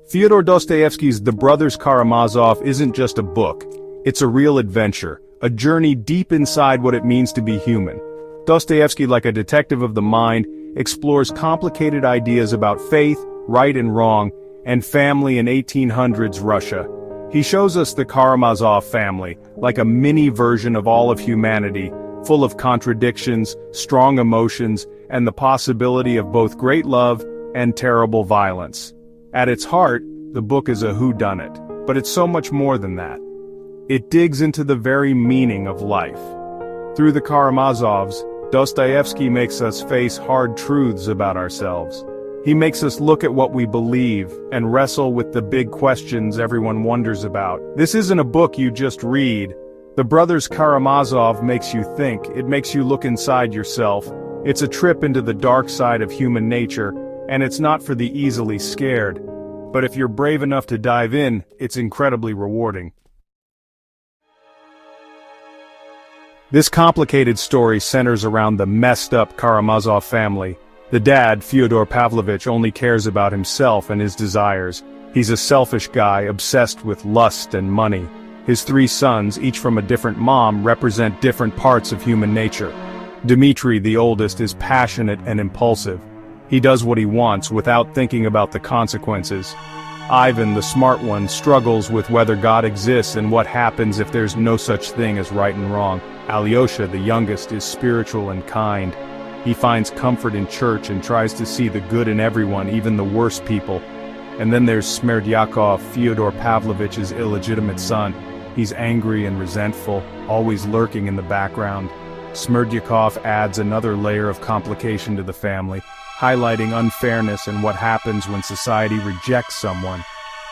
Fyodor Dostoevsky's The Brothers Karamazov isn't just a book, it's a real adventure, a journey deep inside what it means to be human. Dostoevsky, like a detective of the mind, explores complicated ideas about faith, right and wrong, and family in 1800s Russia. He shows us the Karamazov family, like a mini version of all of humanity, full of contradictions, strong emotions, and the possibility of both great love and terrible violence. At its heart, the book is a whodunit, but it's so much more than that. It digs into the very meaning of life. Through the Karamazovs, Dostoevsky makes us face hard truths about ourselves. He makes us look at what we believe and wrestle with the big questions everyone wonders about. This isn't a book you just read. The Brothers Karamazov makes you think, it makes you look inside yourself. It's a trip into the dark side of human nature, and it's not for the easily scared. But if you're brave enough to dive in, it's incredibly rewarding. This complicated story centers around the messed-up Karamazov family. The dad, Fyodor Pavlovich, only cares about himself and his desires. He's a selfish guy obsessed with lust and money. His three sons, each from a different mom, represent different parts of human nature. Dmitri, the oldest, is passionate and impulsive. He does what he wants without thinking about the consequences. Ivan, the smart one, struggles with whether God exists and what happens if there's no such thing as right and wrong. Alyosha, the youngest, is spiritual and kind. He finds comfort in church and tries to see the good in everyone, even the worst people. And then there's Smerdyakov, Fyodor Pavlovich's illegitimate son. He's angry and resentful, always lurking in the background. Smerdyakov adds another layer of complication to the family, highlighting unfairness and what happens when society rejects someone.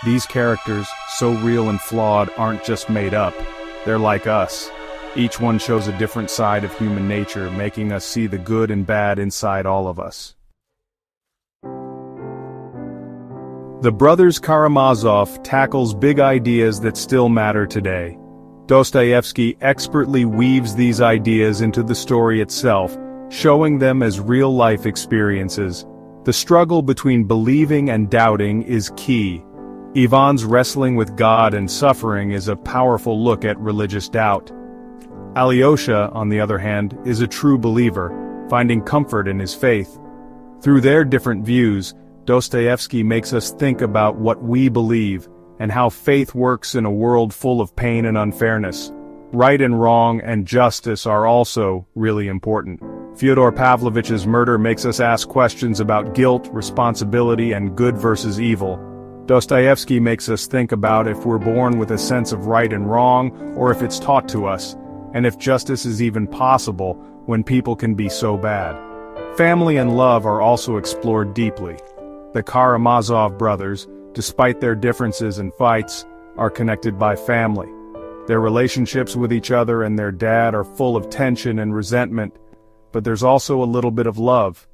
These characters, so real and flawed, aren't just made up. They're like us. Each one shows a different side of human nature, making us see the good and bad inside all of us. The Brothers Karamazov tackles big ideas that still matter today. Dostoevsky expertly weaves these ideas into the story itself, showing them as real-life experiences. The struggle between believing and doubting is key. Ivan's wrestling with God and suffering is a powerful look at religious doubt. Alyosha, on the other hand, is a true believer, finding comfort in his faith. Through their different views, Dostoevsky makes us think about what we believe, and how faith works in a world full of pain and unfairness. Right and wrong and justice are also really important. Fyodor Pavlovich's murder makes us ask questions about guilt, responsibility, and good versus evil. Dostoevsky makes us think about if we're born with a sense of right and wrong, or if it's taught to us, and if justice is even possible when people can be so bad. Family and love are also explored deeply. The Karamazov brothers, despite their differences and fights, are connected by family. Their relationships with each other and their dad are full of tension and resentment, but there's also a little bit of love.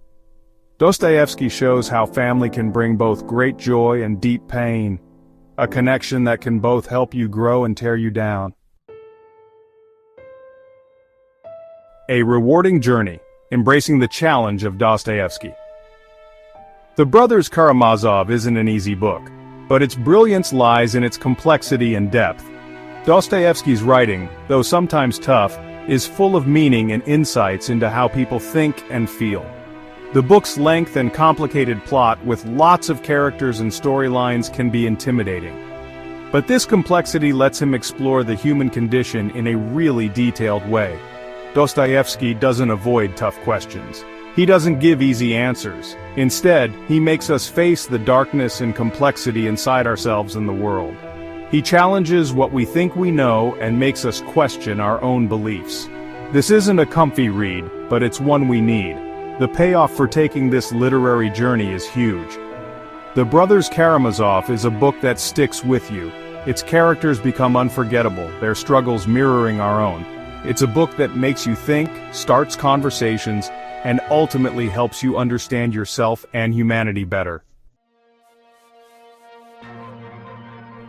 Dostoevsky shows how family can bring both great joy and deep pain, a connection that can both help you grow and tear you down. A rewarding journey, embracing the challenge of Dostoevsky. The Brothers Karamazov isn't an easy book, but its brilliance lies in its complexity and depth. Dostoevsky's writing, though sometimes tough, is full of meaning and insights into how people think and feel. The book's length and complicated plot with lots of characters and storylines can be intimidating. But this complexity lets him explore the human condition in a really detailed way. Dostoevsky doesn't avoid tough questions. He doesn't give easy answers. Instead, he makes us face the darkness and complexity inside ourselves and the world. He challenges what we think we know and makes us question our own beliefs. This isn't a comfy read, but it's one we need. The payoff for taking this literary journey is huge. The Brothers Karamazov is a book that sticks with you. Its characters become unforgettable, their struggles mirroring our own. It's a book that makes you think, starts conversations, and ultimately helps you understand yourself and humanity better.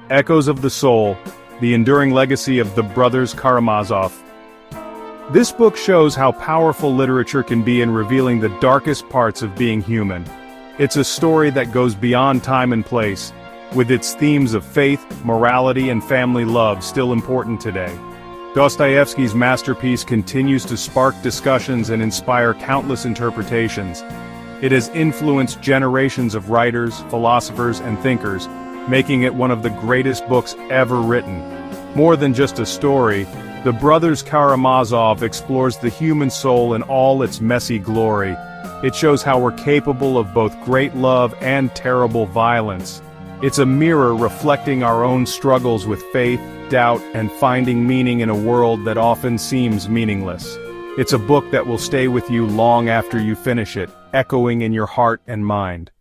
Echoes of the Soul, the enduring legacy of the Brothers Karamazov. This book shows how powerful literature can be in revealing the darkest parts of being human. It's a story that goes beyond time and place, with its themes of faith, morality, and family love still important today. Dostoevsky's masterpiece continues to spark discussions and inspire countless interpretations. It has influenced generations of writers, philosophers, and thinkers, making it one of the greatest books ever written. More than just a story, the brothers Karamazov explores the human soul in all its messy glory. It shows how we're capable of both great love and terrible violence. It's a mirror reflecting our own struggles with faith, doubt, and finding meaning in a world that often seems meaningless. It's a book that will stay with you long after you finish it, echoing in your heart and mind.